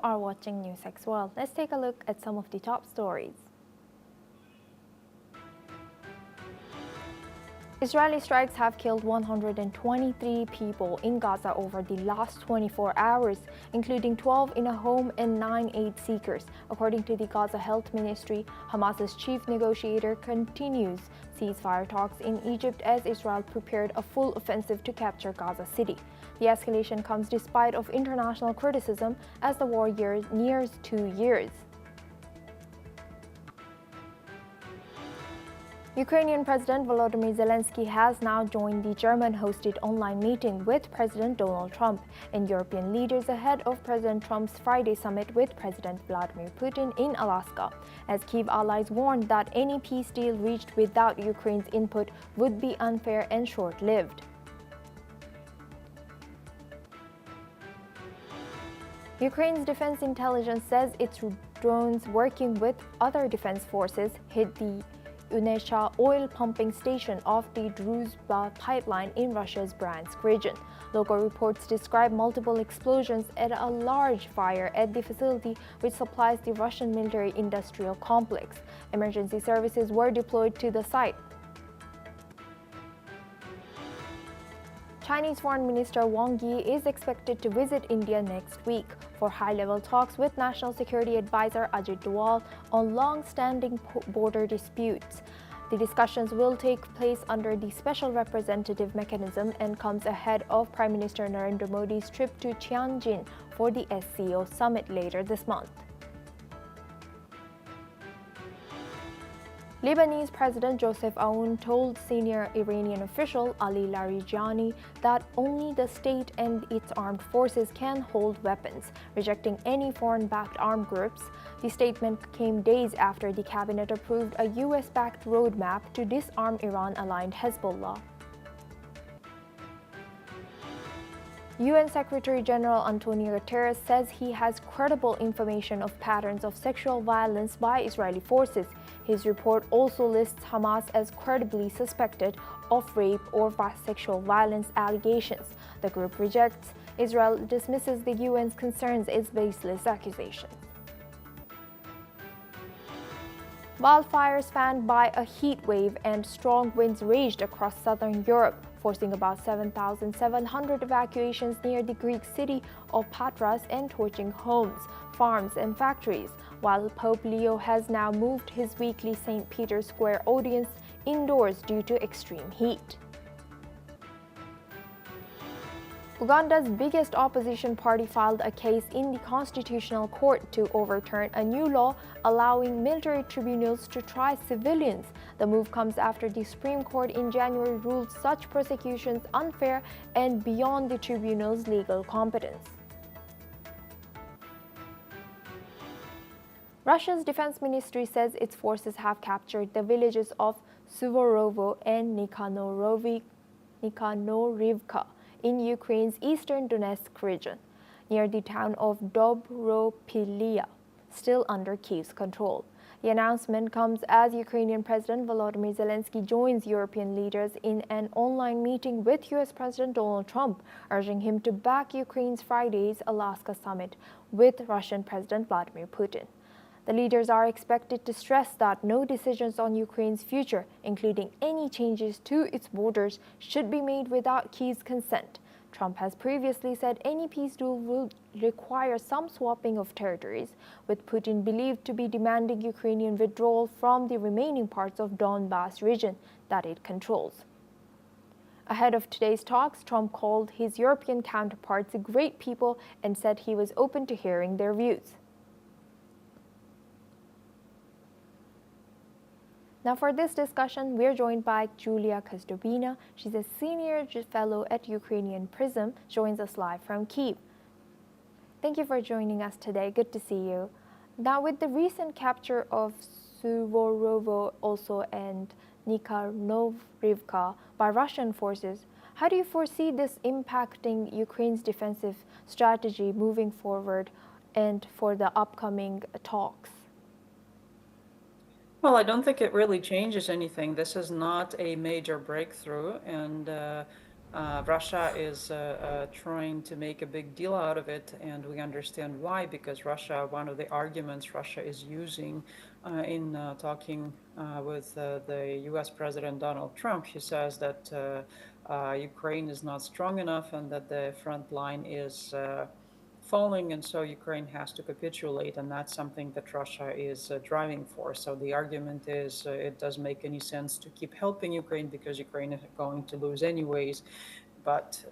Are watching NewsX World. Let's take a look at some of the top stories. Israeli strikes have killed 123 people in Gaza over the last 24 hours, including 12 in a home and 9 aid seekers. According to the Gaza Health Ministry, Hamas's chief negotiator continues ceasefire talks in Egypt as Israel prepared a full offensive to capture Gaza City. The escalation comes despite of international criticism as the war nears 2 years. Ukrainian President Volodymyr Zelensky has now joined the German-hosted online meeting with President Donald Trump and European leaders ahead of President Trump's Friday summit with President Vladimir Putin in Alaska, as Kyiv allies warned that any peace deal reached without Ukraine's input would be unfair and short-lived. Ukraine's defense intelligence says its drones working with other defense forces hit the Unesha oil pumping station off the Druzhba pipeline in Russia's Bryansk region. Local reports describe multiple explosions at a large fire at the facility which supplies the Russian military-industrial complex. Emergency services were deployed to the site. Chinese Foreign Minister Wang Yi is expected to visit India next week for high-level talks with National Security Advisor Ajit Doval on long-standing border disputes. The discussions will take place under the Special Representative mechanism and comes ahead of Prime Minister Narendra Modi's trip to Tianjin for the SCO summit later this month. Lebanese President Joseph Aoun told senior Iranian official Ali Larijani that only the state and its armed forces can hold weapons, rejecting any foreign-backed armed groups. The statement came days after the cabinet approved a US-backed roadmap to disarm Iran-aligned Hezbollah. UN Secretary-General Antonio Guterres says he has credible information of patterns of sexual violence by Israeli forces. His report also lists Hamas as credibly suspected of rape or sexual violence allegations. The group rejects. Israel dismisses the UN's concerns as baseless accusations. Wildfires fanned by a heat wave and strong winds raged across southern Europe, forcing about 7,700 evacuations near the Greek city of Patras and torching homes, farms, and factories, while Pope Leo has now moved his weekly St. Peter's Square audience indoors due to extreme heat. Uganda's biggest opposition party filed a case in the Constitutional Court to overturn a new law allowing military tribunals to try civilians. The move comes after the Supreme Court in January ruled such prosecutions unfair and beyond the tribunal's legal competence. Russia's defense ministry says its forces have captured the villages of Suvorovo and Nikhanorivka in Ukraine's eastern Donetsk region, near the town of Dobropilya, still under Kyiv's control. The announcement comes as Ukrainian President Volodymyr Zelensky joins European leaders in an online meeting with US President Donald Trump, urging him to back Ukraine's Friday's Alaska summit with Russian President Vladimir Putin. The leaders are expected to stress that no decisions on Ukraine's future, including any changes to its borders, should be made without Kyiv's consent. Trump has previously said any peace deal will require some swapping of territories, with Putin believed to be demanding Ukrainian withdrawal from the remaining parts of Donbas region that it controls. Ahead of today's talks, Trump called his European counterparts great people and said he was open to hearing their views. Now for this discussion, we're joined by Julia Kozdobina. She's a senior fellow at Ukrainian Prism, joins us live from Kyiv. Thank you for joining us today. Good to see you. Now with the recent capture of Suvorovo also and Nikhanorivka by Russian forces, how do you foresee this impacting Ukraine's defensive strategy moving forward and for the upcoming talks? Well, I don't think it really changes anything. This is not a major breakthrough, and Russia is trying to make a big deal out of it, and we understand why, because Russia, one of the arguments Russia is using in talking with the US President Donald Trump, he says that Ukraine is not strong enough and that the front line is falling, and so Ukraine has to capitulate, and that's something that Russia is driving for. So the argument is it doesn't make any sense to keep helping Ukraine because Ukraine is going to lose anyways. But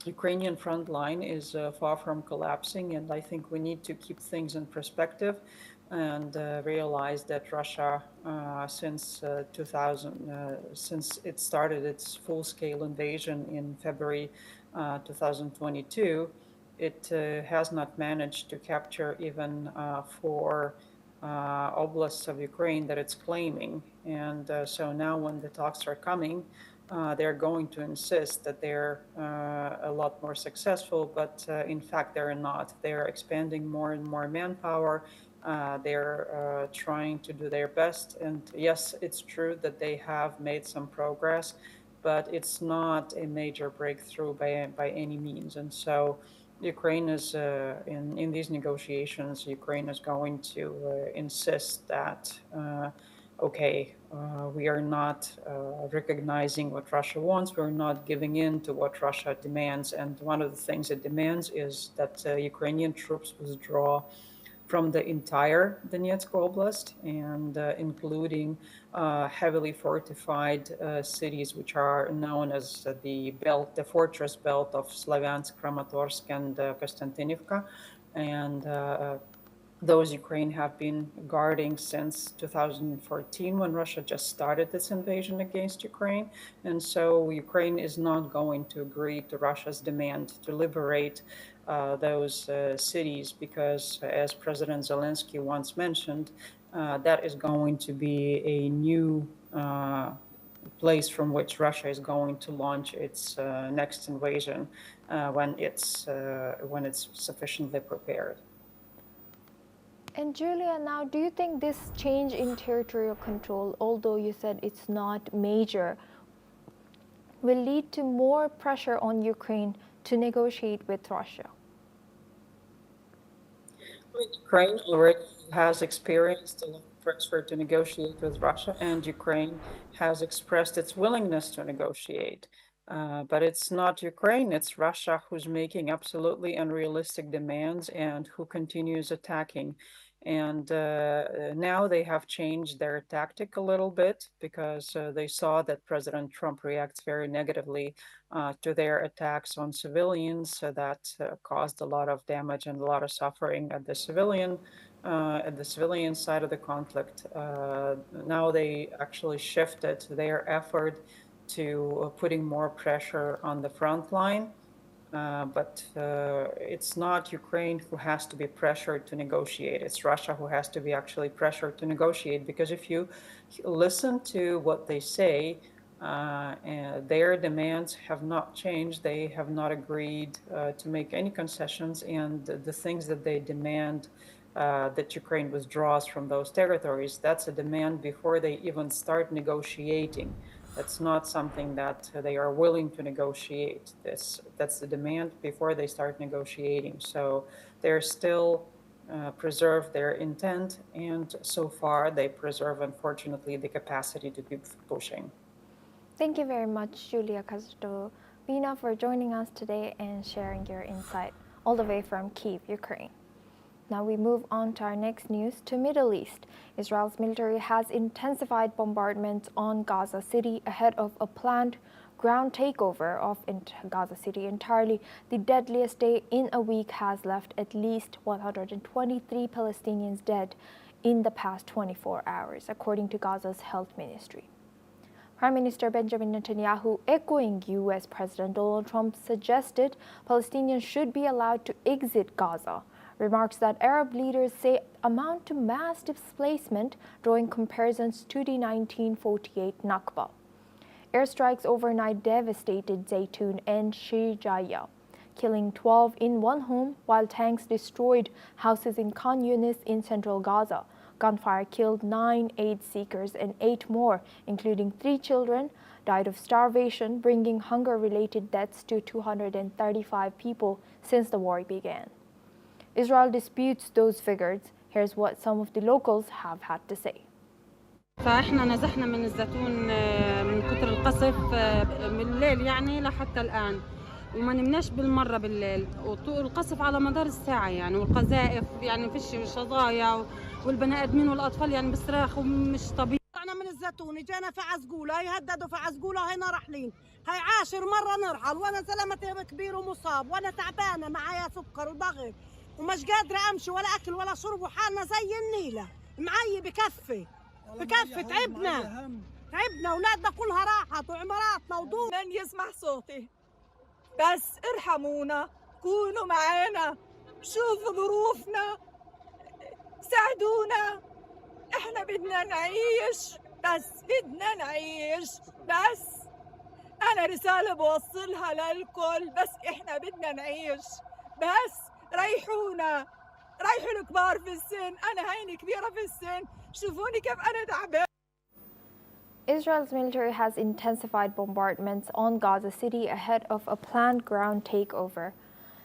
Ukrainian front line is far from collapsing, and I think we need to keep things in perspective and realize that Russia, since 2000, since it started its full-scale invasion in February 2022, it has not managed to capture even four oblasts of Ukraine that it's claiming. And so now, when the talks are coming, they're going to insist that they're a lot more successful, but in fact, they're not. They're expanding more and more manpower. They're trying to do their best. And yes, it's true that they have made some progress, but it's not a major breakthrough by any means. And so Ukraine is, in these negotiations, Ukraine is going to insist that okay, we are not recognizing what Russia wants. We're not giving in to what Russia demands. And one of the things it demands is that Ukrainian troops withdraw from the entire Donetsk Oblast, and including heavily fortified cities, which are known as the fortress belt of Slavyansk, Kramatorsk, and Konstantinivka. And those Ukraine have been guarding since 2014, when Russia just started its invasion against Ukraine. And so Ukraine is not going to agree to Russia's demand to liberate those cities, because, as President Zelensky once mentioned, that is going to be a new place from which Russia is going to launch its next invasion when it's sufficiently prepared. And Julia, now do you think this change in territorial control, although you said it's not major, will lead to more pressure on Ukraine to negotiate with Russia? Ukraine already has experienced a lot of pressure to negotiate with Russia, and Ukraine has expressed its willingness to negotiate. But it's not Ukraine, it's Russia who's making absolutely unrealistic demands and who continues attacking. And now they have changed their tactic a little bit, because they saw that President Trump reacts very negatively to their attacks on civilians, that caused a lot of damage and a lot of suffering at the civilian side of the conflict. Now they actually shifted their effort to putting more pressure on the front line. But it's not Ukraine who has to be pressured to negotiate. It's Russia who has to be actually pressured to negotiate. Because if you listen to what they say, and their demands have not changed. They have not agreed to make any concessions, and the things that they demand, that Ukraine withdraws from those territories, that's a demand before they even start negotiating. That's not something that they are willing to negotiate. That's the demand before they start negotiating. So they're still preserve their intent, and so far they preserve, unfortunately, the capacity to keep pushing. Thank you very much, Julia Kaztovina, for joining us today and sharing your insight all the way from Kyiv, Ukraine. Now we move on to our next news, to Middle East. Israel's military has intensified bombardments on Gaza City ahead of a planned ground takeover of Gaza City entirely. The deadliest day in a week has left at least 123 Palestinians dead in the past 24 hours, according to Gaza's health ministry. Prime Minister Benjamin Netanyahu, echoing U.S. President Donald Trump, suggested Palestinians should be allowed to exit Gaza, remarks that Arab leaders say amount to mass displacement, drawing comparisons to the 1948 Nakba. Airstrikes overnight devastated Zaytun and Shijaya, killing 12 in one home, while tanks destroyed houses in Khan Yunis in central Gaza, Gunfire killed 9 aid seekers and 8 more, including 3 children, died of starvation, bringing hunger-related deaths to 235 people since the war began. Israel disputes those figures. Here's what some of the locals have had to say. فاحنا نزحنا من الزيتون من كتر القصف من الليل يعني لحتى الآن وما نمناش بالمرة بالليل والقصف على مدار الساعة يعني والقذائف يعني فيش شظايا والبني آدمين والأطفال يعني بصراخ ومش طبيعي. طلعنا من الزيتون جينا في عزقولة يهددوا في عزقولة هينا راحلين هاي 10 مرة نرحل وأنا زلمة كبير ومصاب وأنا تعبانة معايا سكر وضغط ومش قادرة أمشي ولا أكل ولا شرب وحالنا زي النيلة معي بكفي تعبنا أولادنا كلها راحت وعماراتنا ودور. من يسمع صوتي بس ارحمونا كونوا معانا شوفوا ظروفنا ساعدونا احنا بدنا نعيش بس انا رسالة بوصلها للكل بس احنا بدنا نعيش بس ريحونا ريحوا الكبار في السن انا هيني كبيرة في السن شوفوني كيف انا تعبان. Israel's military has intensified bombardments on Gaza City ahead of a planned ground takeover.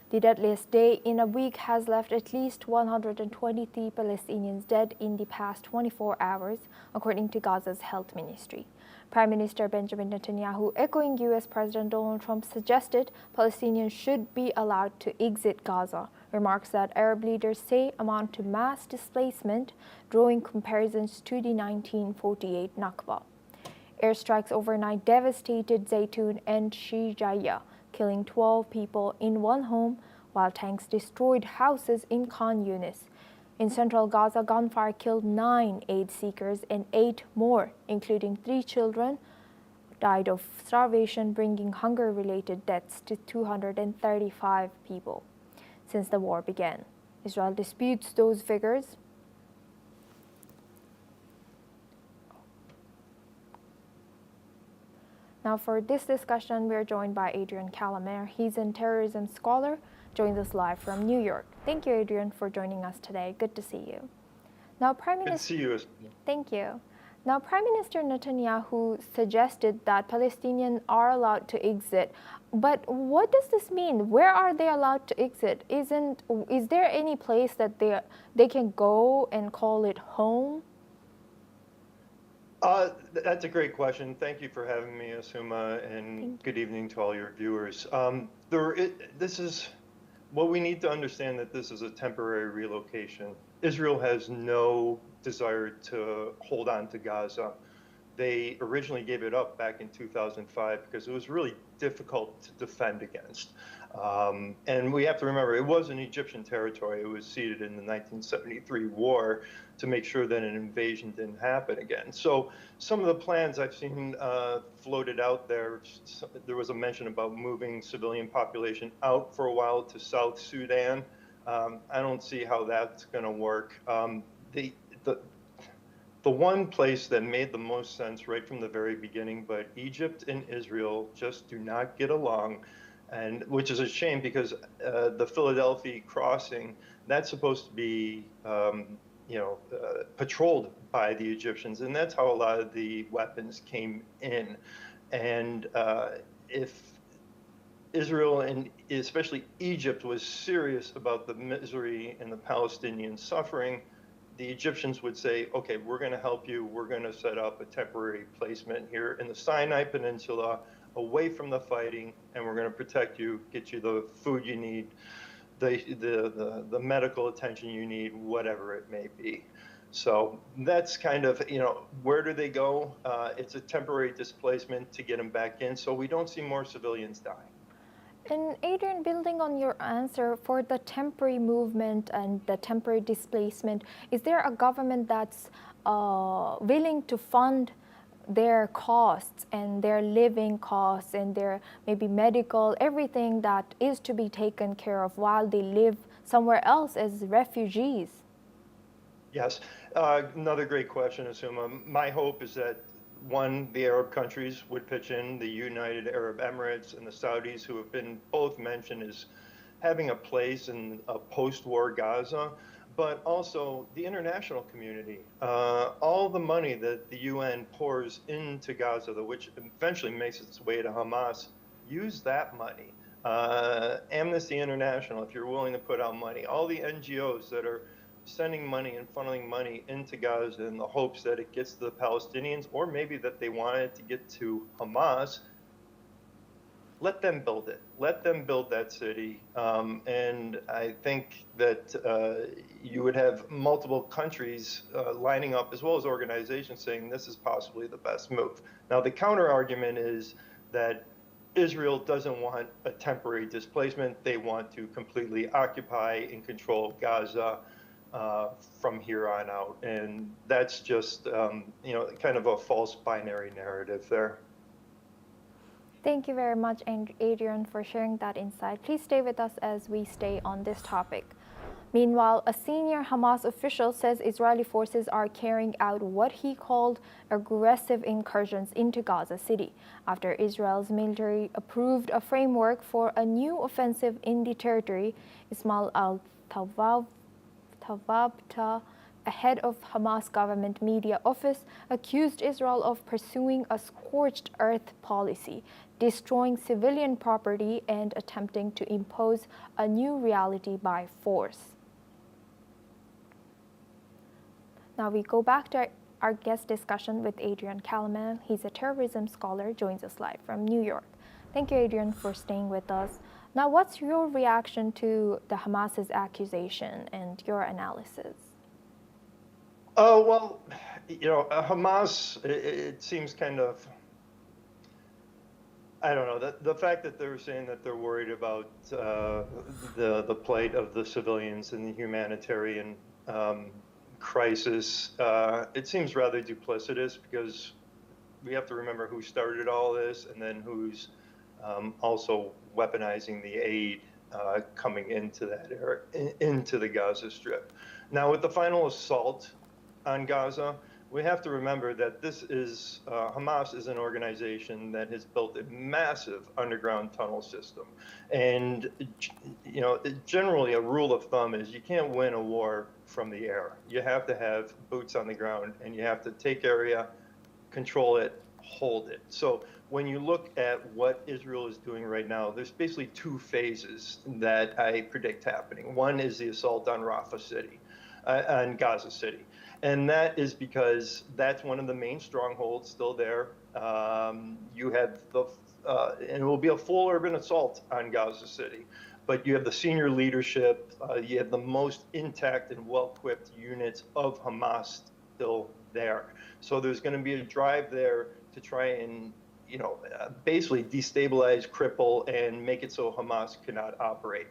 The deadliest day in a week has left at least 123 Palestinians dead in the past 24 hours, according to Gaza's health ministry. Prime Minister Benjamin Netanyahu, echoing U.S. President Donald Trump, suggested Palestinians should be allowed to exit Gaza, remarks that Arab leaders say amount to mass displacement, drawing comparisons to the 1948 Nakba. Airstrikes overnight devastated Zaytun and Shijaya, killing 12 people in one home, while tanks destroyed houses in Khan Yunis. In central Gaza, gunfire killed 9 aid seekers and 8 more, including 3 children, died of starvation, bringing hunger-related deaths to 235 people since the war began. Israel disputes those figures. Now, for this discussion, we are joined by Adrian Calamer. He's a terrorism scholar, joins us live from New York. Thank you, Adrian, for joining us today. Good to see you. Now, Prime Minister. Good to see you. Thank you. Now, Prime Minister Netanyahu suggested that Palestinians are allowed to exit. But what does this mean? Where are they allowed to exit? Is there any place that they can go and call it home? That's a great question. Thank you for having me, Asuma, and good evening to all your viewers. This is what we need to understand, that this is a temporary relocation. Israel has no desire to hold on to Gaza. They originally gave it up back in 2005 because it was really difficult to defend against. And we have to remember, it was an Egyptian territory. It was ceded in the 1973 war to make sure that an invasion didn't happen again. So some of the plans I've seen floated out there, there was a mention about moving civilian population out for a while to South Sudan. I don't see how that's going to work. The one place that made the most sense right from the very beginning, but Egypt and Israel just do not get along, and which is a shame because the Philadelphia crossing, that's supposed to be patrolled by the Egyptians, and that's how a lot of the weapons came in. And if Israel and especially Egypt was serious about the misery and the Palestinian suffering, the Egyptians would say, okay, we're going to help you. We're going to set up a temporary placement here in the Sinai Peninsula away from the fighting, and we're going to protect you, get you the food you need, the medical attention you need, whatever it may be. So that's kind of, where do they go? It's a temporary displacement to get them back in so we don't see more civilians die. And Adrian, building on your answer, for the temporary movement and the temporary displacement, is there a government that's willing to fund their costs and their living costs and their maybe medical, everything that is to be taken care of while they live somewhere else as refugees? Yes, another great question, Asuma. My hope is that one, the Arab countries would pitch in, the United Arab Emirates and the Saudis, who have been both mentioned as having a place in a post-war Gaza. but also the international community. All the money that the UN pours into Gaza, which eventually makes its way to Hamas, use that money. Amnesty International, if you're willing to put out money, all the NGOs that are sending money and funneling money into Gaza in the hopes that it gets to the Palestinians, or maybe that they want it to get to Hamas, let them build it. Let them build that city. And I think that you would have multiple countries lining up, as well as organizations, saying this is possibly the best move. Now, the counter argument is that Israel doesn't want a temporary displacement. They want to completely occupy and control Gaza from here on out. And that's just, kind of a false binary narrative there. Thank you very much, Adrian, for sharing that insight. Please stay with us as we stay on this topic. Meanwhile, a senior Hamas official says Israeli forces are carrying out what he called aggressive incursions into Gaza City after Israel's military approved a framework for a new offensive in the territory. Ismail al-Tawabta, a head of Hamas government media office, accused Israel of pursuing a scorched earth policy, destroying civilian property and attempting to impose a new reality by force. Now we go back to our guest discussion with Adrian Kalaman. He's a terrorism scholar, joins us live from New York. Thank you, Adrian, for staying with us. Now, what's your reaction to the Hamas's accusation and your analysis? Oh, well, Hamas, it seems kind of, I don't know, the fact that they're saying that they're worried about the plight of the civilians in the humanitarian crisis, it seems rather duplicitous, because we have to remember who started all this and then who's also weaponizing the aid coming into that area, into the Gaza Strip. Now, with the final assault on Gaza, we have to remember that this is, Hamas is an organization that has built a massive underground tunnel system. And, generally a rule of thumb is you can't win a war from the air. You have to have boots on the ground, and you have to take area, control it, hold it. So when you look at what Israel is doing right now, there's basically two phases that I predict happening. One is the assault on Rafah City, on Gaza City. And that is because that's one of the main strongholds still there. You have and it will be a full urban assault on Gaza City, but you have the senior leadership, you have the most intact and well-equipped units of Hamas still there. So there's going to be a drive there to try and, basically destabilize, cripple, and make it so Hamas cannot operate.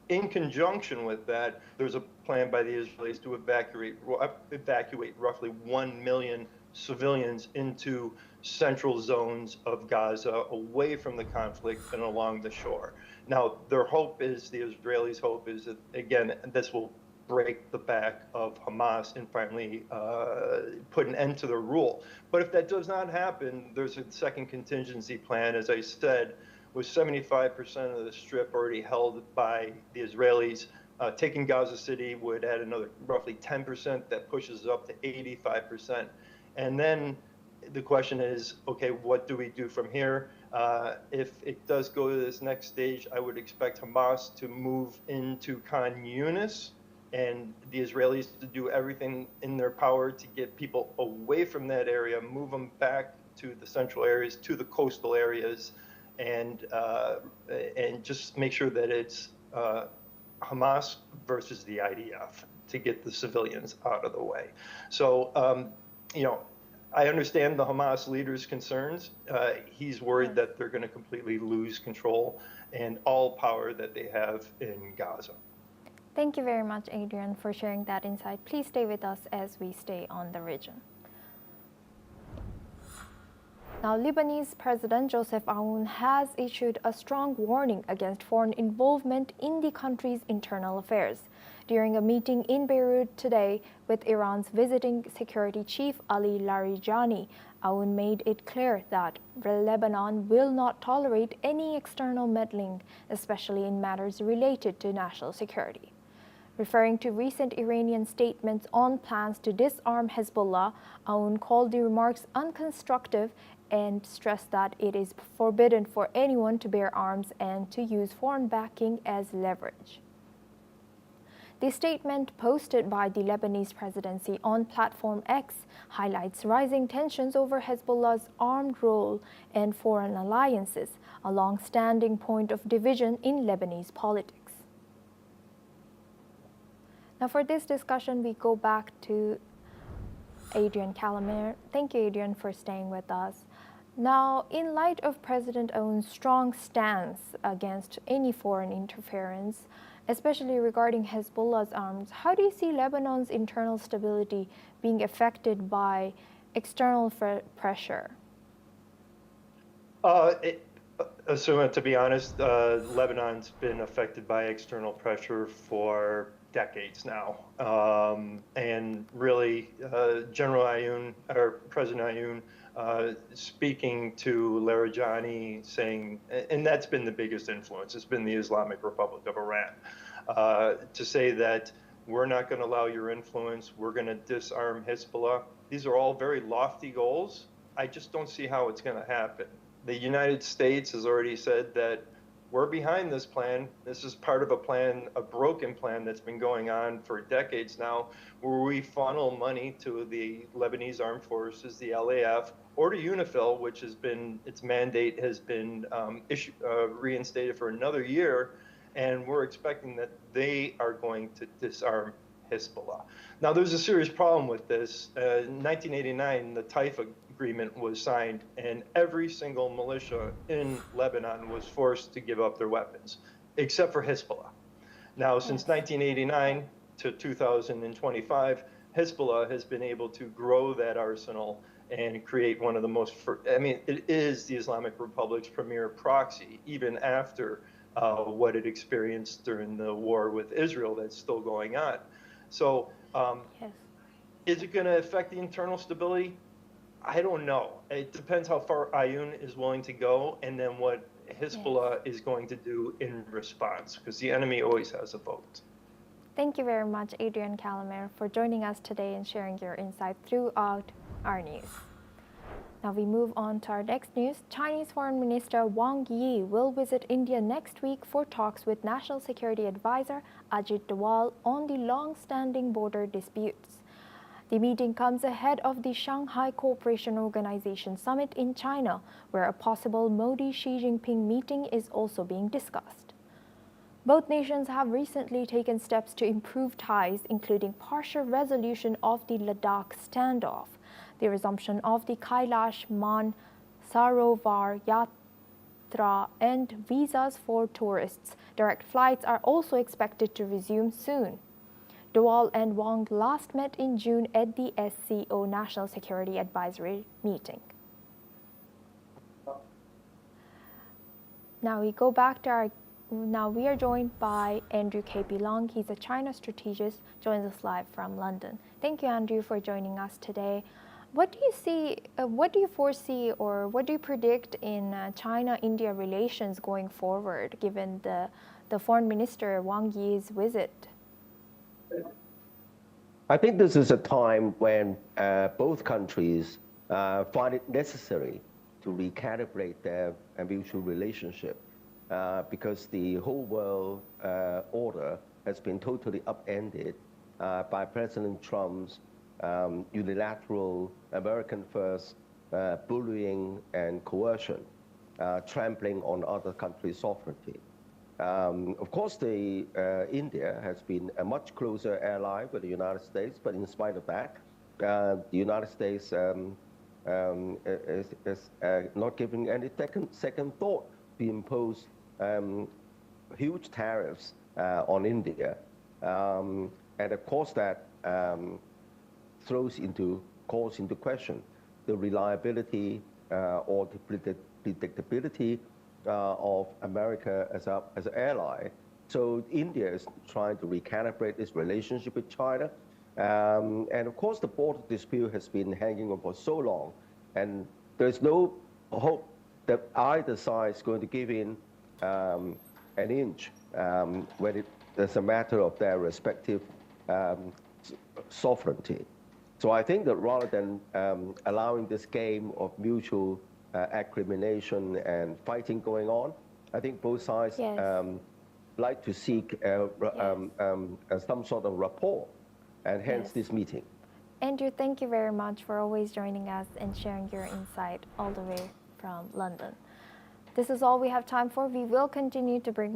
In conjunction with that, there's a plan by the Israelis to evacuate roughly 1 million civilians into central zones of Gaza, away from the conflict and along the shore. Now, their hope is, the Israelis' hope is that, again, this will break the back of Hamas and finally put an end to their rule. But if that does not happen, there's a second contingency plan, as I said, with 75% of the strip already held by the Israelis. Taking Gaza City would add another roughly 10%, that pushes up to 85%. And then the question is, okay, what do we do from here? If it does go to this next stage, I would expect Hamas to move into Khan Yunis, and the Israelis to do everything in their power to get people away from that area, move them back to the central areas, to the coastal areas, and just make sure that it's Hamas versus the IDF to get the civilians out of the way. So, I understand the Hamas leader's concerns. He's worried that they're going to completely lose control and all power that they have in Gaza. Thank you very much, Adrian, for sharing that insight. Please stay with us as we stay on the region. Now, Lebanese President Joseph Aoun has issued a strong warning against foreign involvement in the country's internal affairs. During a meeting in Beirut today with Iran's visiting security chief Ali Larijani, Aoun made it clear that Lebanon will not tolerate any external meddling, especially in matters related to national security. Referring to recent Iranian statements on plans to disarm Hezbollah, Aoun called the remarks unconstructive and stressed that it is forbidden for anyone to bear arms and to use foreign backing as leverage. The statement posted by the Lebanese presidency on platform X highlights rising tensions over Hezbollah's armed role and foreign alliances, a long-standing point of division in Lebanese politics. Now for this discussion, we go back to Adrian Calamer. Thank you, Adrian, for staying with us. Now, in light of President Aoun's strong stance against any foreign interference, especially regarding Hezbollah's arms, how do you see Lebanon's internal stability being affected by external pressure? Asuma, to be honest, Lebanon's been affected by external pressure for decades now. And really, General Aoun, or President Aoun, speaking to Larijani, saying, and that's been the biggest influence, it's been the Islamic Republic of Iran, to say that we're not going to allow your influence, we're going to disarm Hezbollah. These are all very lofty goals. I just don't see how it's going to happen. The United States has already said that we're behind this plan. This is part of a plan, a broken plan that's been going on for decades now, where we funnel money to the Lebanese Armed Forces, the LAF, or to UNIFIL, which has been, its mandate has been reinstated for another year, and we're expecting that they are going to disarm Hezbollah. Now, there's a serious problem with this. In 1989, the Taifa agreement was signed, and every single militia in Lebanon was forced to give up their weapons, except for Hezbollah. Now, since 1989 to 2025, Hezbollah has been able to grow that arsenal and create one of the most, it is the Islamic Republic's premier proxy, even after what it experienced during the war with Israel that's still going on. So yes. Is it going to affect the internal stability? I don't know. It depends how far Aoun is willing to go, and then what Hezbollah is going to do in response, because the enemy always has a vote. Thank you very much, Adrian Calamer, for joining us today and sharing your insight throughout our news. Now we move on to our next news. Chinese Foreign Minister Wang Yi will visit India next week for talks with National Security Advisor Ajit Doval on the long-standing border disputes. The meeting comes ahead of the Shanghai Cooperation Organization summit in China, where a possible Modi-Xi Jinping meeting is also being discussed. Both nations have recently taken steps to improve ties, including partial resolution of the Ladakh standoff, the resumption of the Kailash Man Sarovar Yatra, and visas for tourists. Direct flights are also expected to resume soon. Doval and Wang last met in June at the SCO National Security Advisory meeting. Now we go back to we are joined by Andrew K.P. Long. He's a China strategist, joins us live from London. Thank you, Andrew, for joining us today. What do you see, what do you foresee, or what do you predict in China-India relations going forward, given the Foreign Minister Wang Yi's visit? I think this is a time when both countries find it necessary to recalibrate their mutual relationship because the whole world order has been totally upended by President Trump's unilateral American first bullying and coercion, trampling on other countries' sovereignty. Of course, India has been a much closer ally with the United States, but in spite of that, the United States is not giving any second thought to impose huge tariffs on India. And of course, that calls into question the reliability or the predictability of America as an ally. So India is trying to recalibrate its relationship with China. And of course, the border dispute has been hanging on for so long, and there's no hope that either side is going to give in an inch when as a matter of their respective sovereignty. So I think that rather than allowing this game of mutual acrimination and fighting going on, I think both sides like to seek some sort of rapport, and hence this meeting. Andrew, thank you very much for always joining us and sharing your insight all the way from London. This is all we have time for. We will continue to bring